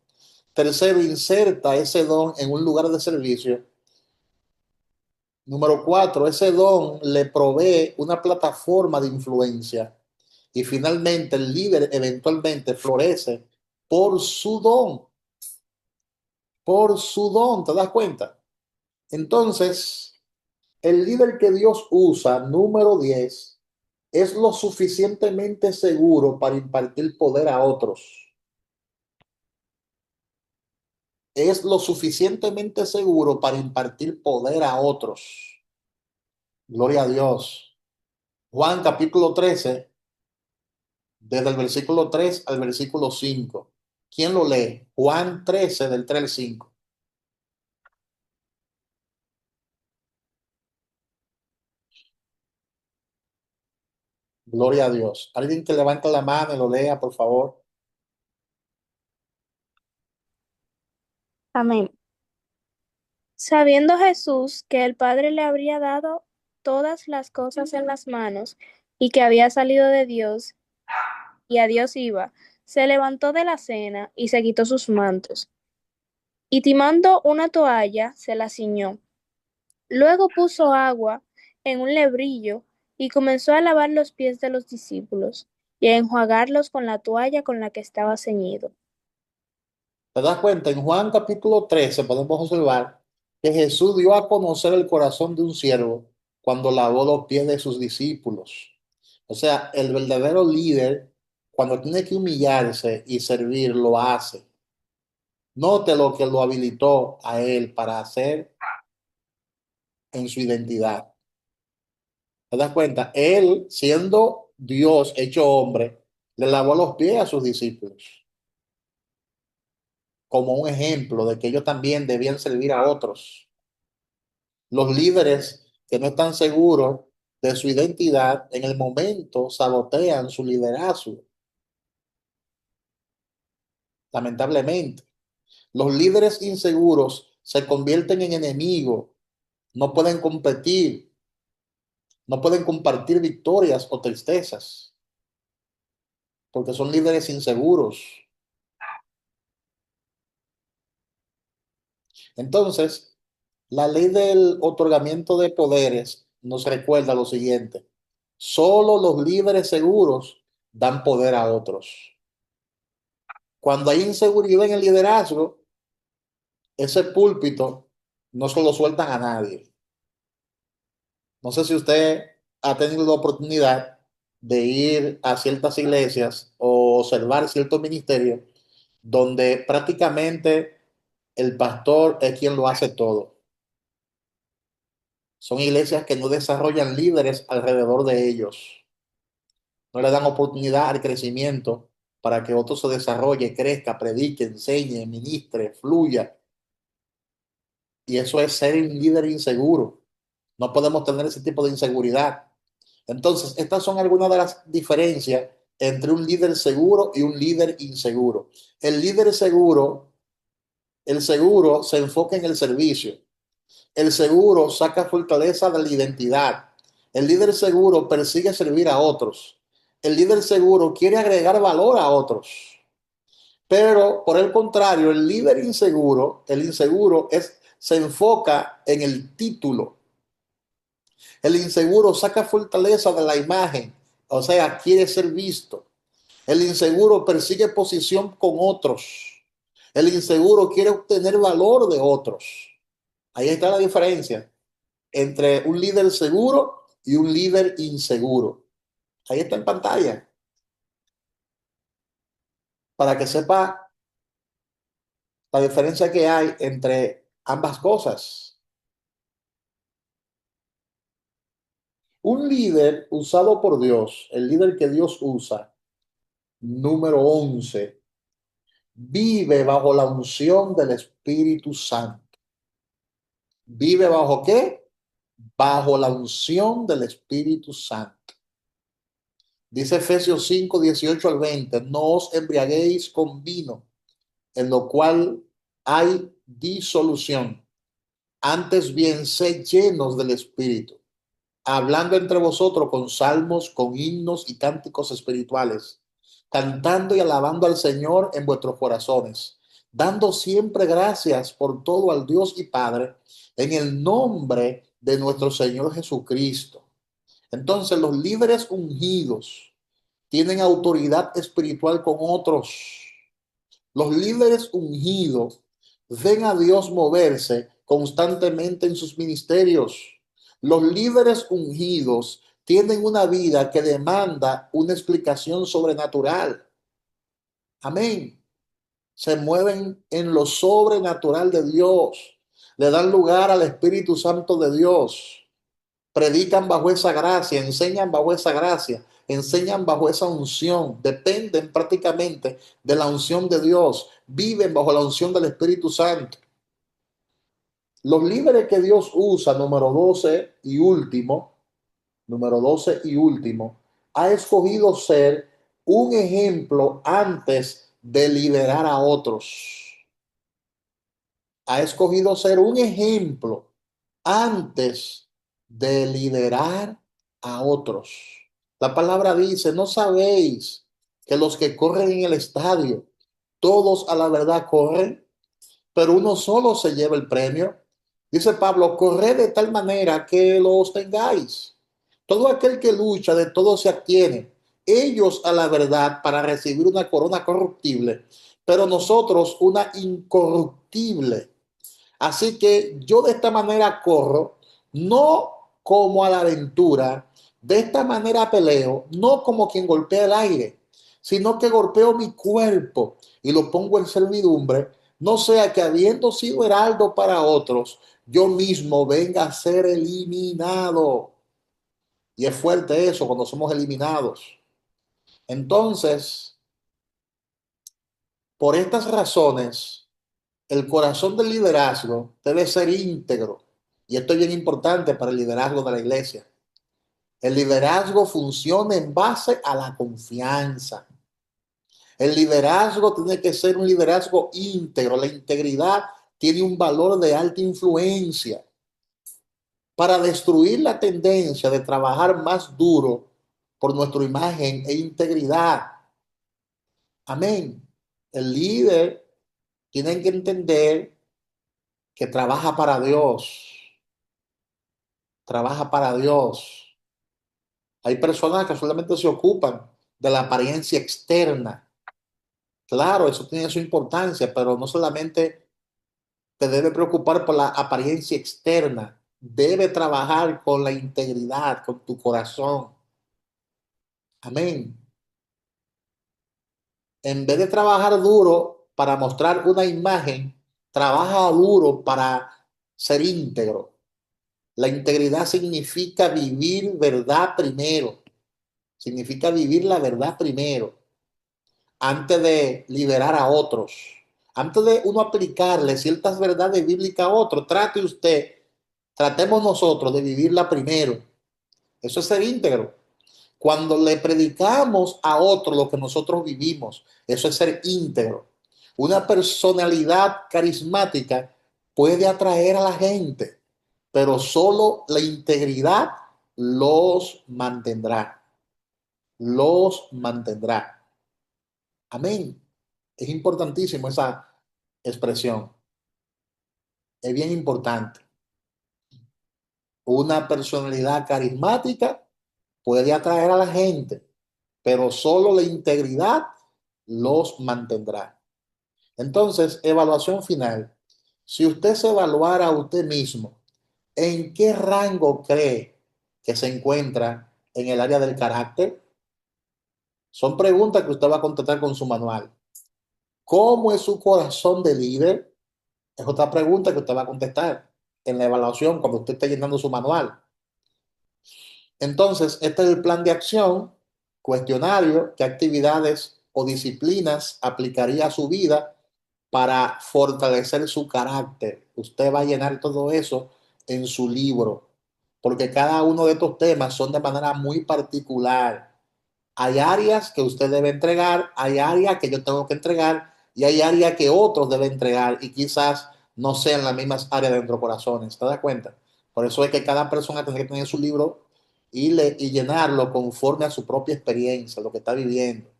Tercero, inserta ese don en un lugar de servicio. Número 4, ese don le provee una plataforma de influencia. Y finalmente, el líder eventualmente florece por su don. Por su don, ¿te das cuenta? Entonces, el líder que Dios usa, número 10, es lo suficientemente seguro para impartir poder a otros. Es lo suficientemente seguro para impartir poder a otros. Gloria a Dios. Juan capítulo 13, desde el versículo 3 al versículo 5. ¿Quién lo lee? Juan 13, del 3 al 5. Gloria a Dios. Alguien que levante la mano y lo lea, por favor. Amén. Sabiendo Jesús que el Padre le habría dado todas las cosas en las manos y que había salido de Dios y a Dios iba, se levantó de la cena y se quitó sus mantos. Y tomando una toalla, se la ciñó. Luego puso agua en un lebrillo y comenzó a lavar los pies de los discípulos y a enjuagarlos con la toalla con la que estaba ceñido. ¿Te das cuenta? En Juan capítulo 13 podemos observar que Jesús dio a conocer el corazón de un siervo cuando lavó los pies de sus discípulos. O sea, el verdadero líder, cuando tiene que humillarse y servir, lo hace. Note lo que lo habilitó a él para hacer en su identidad. ¿Te das cuenta? Él, siendo Dios hecho hombre, le lavó los pies a sus discípulos como un ejemplo de que ellos también debían servir a otros. Los líderes que no están seguros de su identidad en el momento sabotean su liderazgo, lamentablemente. Los líderes inseguros se convierten en enemigos, no pueden competir, no pueden compartir victorias o tristezas, porque son líderes inseguros. Entonces, la ley del otorgamiento de poderes nos recuerda lo siguiente: solo los líderes seguros dan poder a otros. Cuando hay inseguridad en el liderazgo, ese púlpito no se lo sueltan a nadie. No sé si usted ha tenido la oportunidad de ir a ciertas iglesias o observar ciertos ministerios donde prácticamente el pastor es quien lo hace todo. Son iglesias que no desarrollan líderes alrededor de ellos. No le dan oportunidad al crecimiento para que otro se desarrolle, crezca, predique, enseñe, ministre, fluya. Y eso es ser un líder inseguro. No podemos tener ese tipo de inseguridad. Entonces, estas son algunas de las diferencias entre un líder seguro y un líder inseguro. El líder seguro, el seguro se enfoca en el servicio. El seguro saca fortaleza de la identidad. El líder seguro persigue servir a otros. El líder seguro quiere agregar valor a otros. Pero por el contrario, el líder inseguro, el inseguro se enfoca en el título. El inseguro saca fortaleza de la imagen, o sea, quiere ser visto. El inseguro persigue posición con otros. El inseguro quiere obtener valor de otros. Ahí está la diferencia entre un líder seguro y un líder inseguro. Ahí está en pantalla. Para que sepa la diferencia que hay entre ambas cosas. Un líder usado por Dios, el líder que Dios usa, número 11, vive bajo la unción del Espíritu Santo. ¿Vive bajo qué? Bajo la unción del Espíritu Santo. Dice Efesios 5, 18 al 20, no os embriaguéis con vino, en lo cual hay disolución. Antes bien, sed llenos del Espíritu, hablando entre vosotros con salmos, con himnos y cánticos espirituales, cantando y alabando al Señor en vuestros corazones, dando siempre gracias por todo al Dios y Padre, en el nombre de nuestro Señor Jesucristo. Entonces, los líderes ungidos tienen autoridad espiritual con otros. Los líderes ungidos ven a Dios moverse constantemente en sus ministerios. Los líderes ungidos tienen una vida que demanda una explicación sobrenatural. Amén. Se mueven en lo sobrenatural de Dios. Le dan lugar al Espíritu Santo de Dios. Predican bajo esa gracia, enseñan bajo esa gracia, enseñan bajo esa unción, dependen prácticamente de la unción de Dios, viven bajo la unción del Espíritu Santo. Los líderes que Dios usa, número 12 y último, ha escogido ser un ejemplo antes de liderar a otros. Ha escogido ser un ejemplo antes de liderar a otros. La palabra dice, ¿no sabéis que los que corren en el estadio, todos a la verdad corren, pero uno solo se lleva el premio. Dice Pablo, corred de tal manera que lo obtengáis. Todo aquel que lucha, de todo se abstiene. Ellos a la verdad para recibir una corona corruptible, pero nosotros una incorruptible. Así que yo de esta manera corro, no como a la aventura, de esta manera peleo, no como quien golpea el aire, sino que golpeo mi cuerpo y lo pongo en servidumbre, no sea que habiendo sido heraldo para otros, yo mismo venga a ser eliminado. Y es fuerte eso cuando somos eliminados. Entonces, por estas razones, el corazón del liderazgo debe ser íntegro. Y esto es bien importante para el liderazgo de la iglesia. El liderazgo funciona en base a la confianza. El liderazgo tiene que ser un liderazgo íntegro. La integridad tiene un valor de alta influencia para destruir la tendencia de trabajar más duro por nuestra imagen e integridad. Amén. El líder tiene que entender que trabaja para Dios. Hay personas que solamente se ocupan de la apariencia externa. Claro, eso tiene su importancia, pero no solamente te debe preocupar por la apariencia externa, debe trabajar con la integridad, con tu corazón. Amén. En vez de trabajar duro para mostrar una imagen, trabaja duro para ser íntegro. La integridad significa vivir verdad primero. Significa vivir la verdad primero, antes de liberar a otros. Antes de uno aplicarle ciertas verdades bíblicas a otro, tratemos nosotros de vivirla primero. Eso es ser íntegro. Cuando le predicamos a otro lo que nosotros vivimos, eso es ser íntegro. Una personalidad carismática puede atraer a la gente, pero solo la integridad los mantendrá. Los mantendrá. Amén. Es importantísimo esa expresión. Es bien importante. Una personalidad carismática puede atraer a la gente, pero solo la integridad los mantendrá. Entonces, evaluación final. Si usted se evaluara a usted mismo, ¿en qué rango cree que se encuentra en el área del carácter? Son preguntas que usted va a contestar con su manual. ¿Cómo es su corazón de líder? Es otra pregunta que usted va a contestar en la evaluación cuando usted esté llenando su manual. Entonces, este es el plan de acción, cuestionario, qué actividades o disciplinas aplicaría a su vida para fortalecer su carácter. Usted va a llenar todo eso en su libro, porque cada uno de estos temas son de manera muy particular. Hay áreas que usted debe entregar, hay áreas que yo tengo que entregar y hay áreas que otros deben entregar y quizás no sean las mismas áreas de nuestro corazón. ¿Te das cuenta? Por eso es que cada persona tiene que tener su libro y llenarlo conforme a su propia experiencia, lo que está viviendo.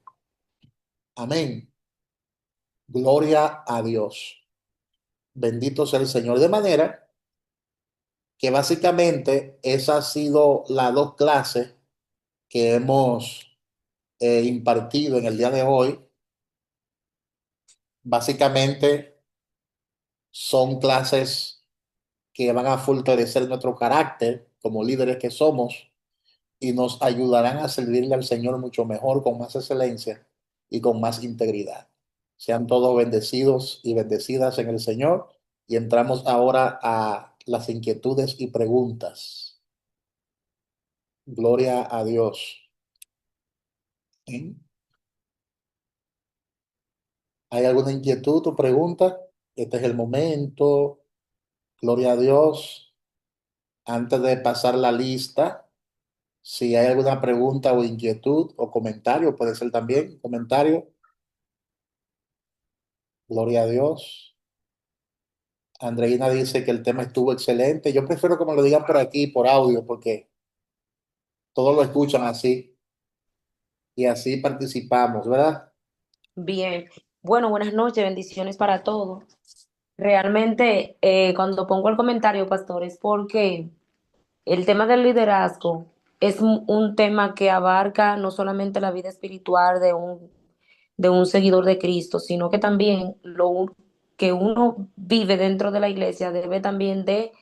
Amén. Gloria a Dios. Bendito sea el Señor. De manera que básicamente esas han sido las dos clases que hemos impartido en el día de hoy. Básicamente son clases que van a fortalecer nuestro carácter como líderes que somos y nos ayudarán a servirle al Señor mucho mejor, con más excelencia y con más integridad. Sean todos bendecidos y bendecidas en el Señor y entramos ahora a las inquietudes y preguntas. Gloria a Dios. ¿Sí? ¿Hay alguna inquietud o pregunta? Este es el momento. Gloria a Dios. Antes de pasar la lista, si hay alguna pregunta o inquietud o comentario, puede ser también comentario. Gloria a Dios. Andreina dice que el tema estuvo excelente. Yo prefiero que me lo digan por aquí, por audio, porque todos lo escuchan así y así participamos, ¿verdad? Bien. Bueno, buenas noches, bendiciones para todos. Realmente, cuando pongo el comentario, pastor, es porque el tema del liderazgo es un tema que abarca no solamente la vida espiritual de un seguidor de Cristo, sino que también que uno vive dentro de la iglesia debe también de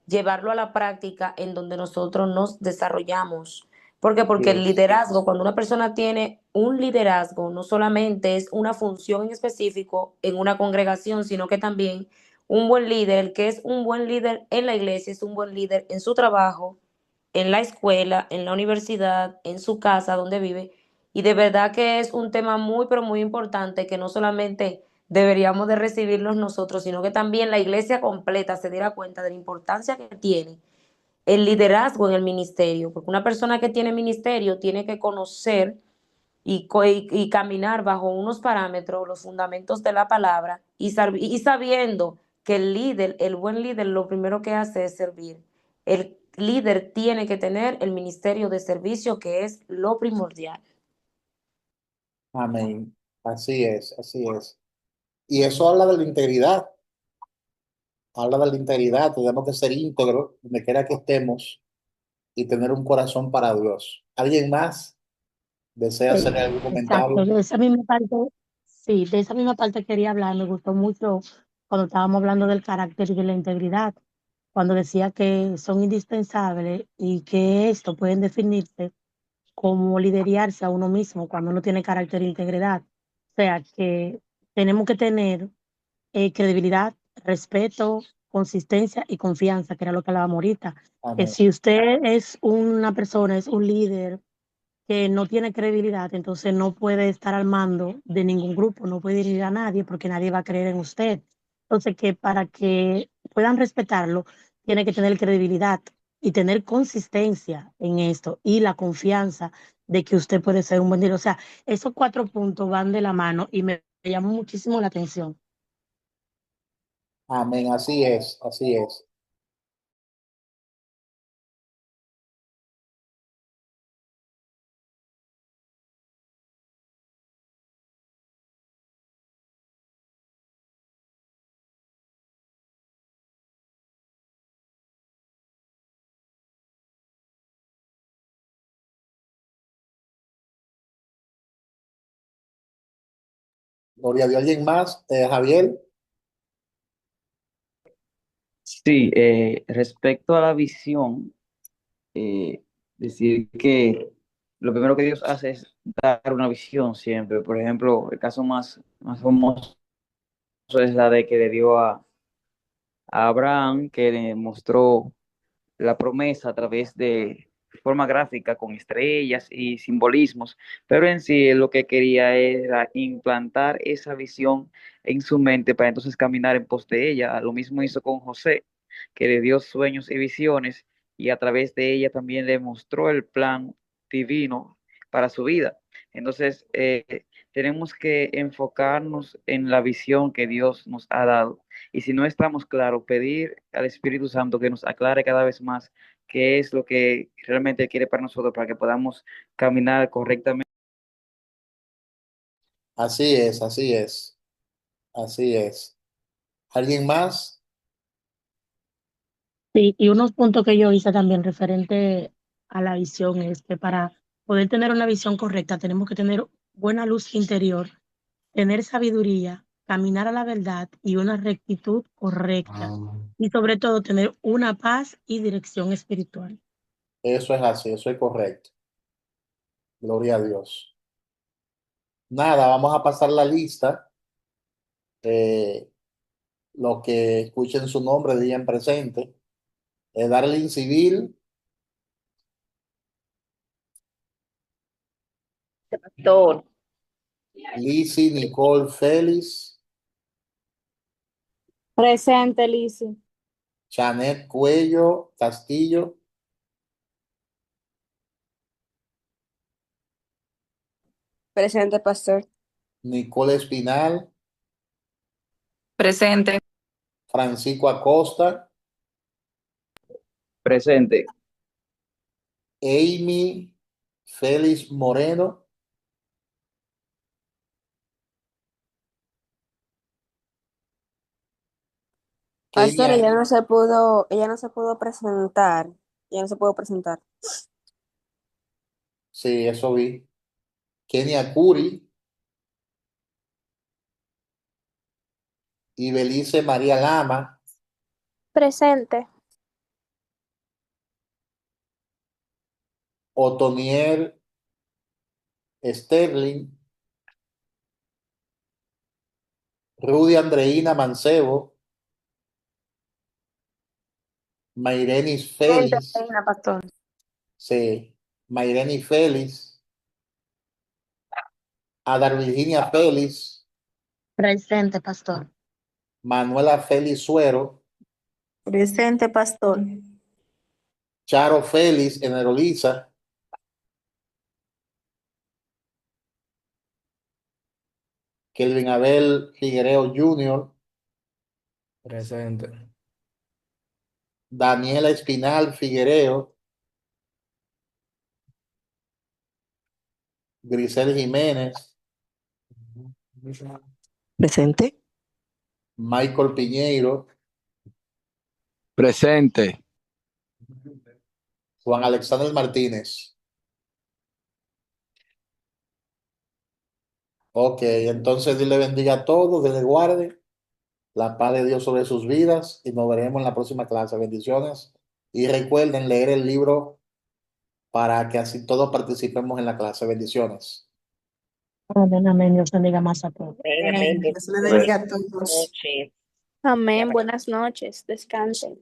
llevarlo a la práctica en donde nosotros nos desarrollamos. ¿Por qué? Así Porque el es. liderazgo, cuando una persona tiene un liderazgo, no solamente es una función en específico en una congregación, sino que también un buen líder, el que es un buen líder en la iglesia, es un buen líder en su trabajo, en la escuela, en la universidad, en su casa donde vive. Y de verdad que es un tema muy, pero muy importante que no solamente deberíamos de recibirlos nosotros, sino que también la iglesia completa se diera cuenta de la importancia que tiene el liderazgo en el ministerio, porque una persona que tiene ministerio tiene que conocer y caminar bajo unos parámetros, los fundamentos de la palabra y sabiendo que el líder, el buen líder, lo primero que hace es servir. El líder tiene que tener el ministerio de servicio, que es lo primordial. Amén. Así es, así es. Y eso habla de la integridad, habla de la integridad. Tenemos que ser íntegros donde quiera que estemos y tener un corazón para Dios. ¿Alguien más desea hacer algún Exacto, comentario? de esa misma parte, sí, de esa misma parte quería hablar. Me gustó mucho cuando estábamos hablando del carácter y de la integridad, cuando decía que son indispensables y que esto pueden definirse como liderarse a uno mismo cuando uno tiene carácter e integridad. O sea, que tenemos que tener credibilidad, respeto, consistencia y confianza, que era lo que hablábamos ahorita. Que Amén. si usted es una persona, es un líder que no tiene credibilidad, entonces no puede estar al mando de ningún grupo, no puede dirigir a nadie porque nadie va a creer en usted. Entonces, que para que puedan respetarlo, tiene que tener credibilidad y tener consistencia en esto y la confianza de que usted puede ser un buen líder. O sea, esos cuatro puntos van de la mano y me llamó muchísimo la atención. Amén. Así es, así es. Gloria a Dios. ¿Alguien más? Javier. Sí, respecto a la visión, eh, decir que lo primero que Dios hace es dar una visión siempre. Por ejemplo, el caso más famoso es la de que le dio a Abraham, que le mostró la promesa a través de forma gráfica con estrellas y simbolismos, pero en sí él lo que quería era implantar esa visión en su mente para entonces caminar en pos de ella. Lo mismo hizo con José, que le dio sueños y visiones y a través de ella también le mostró el plan divino para su vida. Entonces, tenemos que enfocarnos en la visión que Dios nos ha dado. Y si no estamos claros, pedir al Espíritu Santo que nos aclare cada vez más qué es lo que realmente quiere para nosotros, para que podamos caminar correctamente. Así es, así es, así es. ¿Alguien más? Sí, y unos puntos que yo hice también referente a la visión es que para poder tener una visión correcta tenemos que tener buena luz interior, tener sabiduría, caminar a la verdad y una rectitud correcta. Y sobre todo tener una paz y dirección espiritual. Eso es así, eso es correcto. Gloria a Dios. Nada, vamos a pasar la lista. Eh, los que escuchen su nombre digan presente. Darlene Civil, Pastor, Lizzie Nicole Félix, Presente, Lizzy. Janet Cuello Castillo, Presente, pastor. Nicole Espinal, Presente. Francisco Acosta, Presente, Amy Félix Moreno, Pastor, Kenia, ella no se pudo presentar. Ella no se pudo presentar. sí, eso vi. Kenia Curi y Belice María Lama, Presente. Otoniel Sterling, Rudy Andreina Mancebo, Mairenis Félix, Reina, pastor. sí, Mairenis Félix, Adar Virginia Félix, Presente, pastor. Manuela Félix Suero, Presente, pastor. Charo Félix Eneroliza, Kelvin Abel Figuereo Jr., Presente. Daniela Espinal Figuereo, Grisel Jiménez, Presente. Michael Piñeiro, Presente. Juan Alexander Martínez. Ok, entonces Dios le bendiga a todos, Dios le guarde, la paz de Dios sobre sus vidas y nos veremos en la próxima clase. Bendiciones y recuerden leer el libro para que así todos participemos en la clase. Bendiciones. Amén, amén. Dios bendiga más a todos. Amén. Dios le bendiga a todos. Noches. Amén. Buenas noches. Descansen.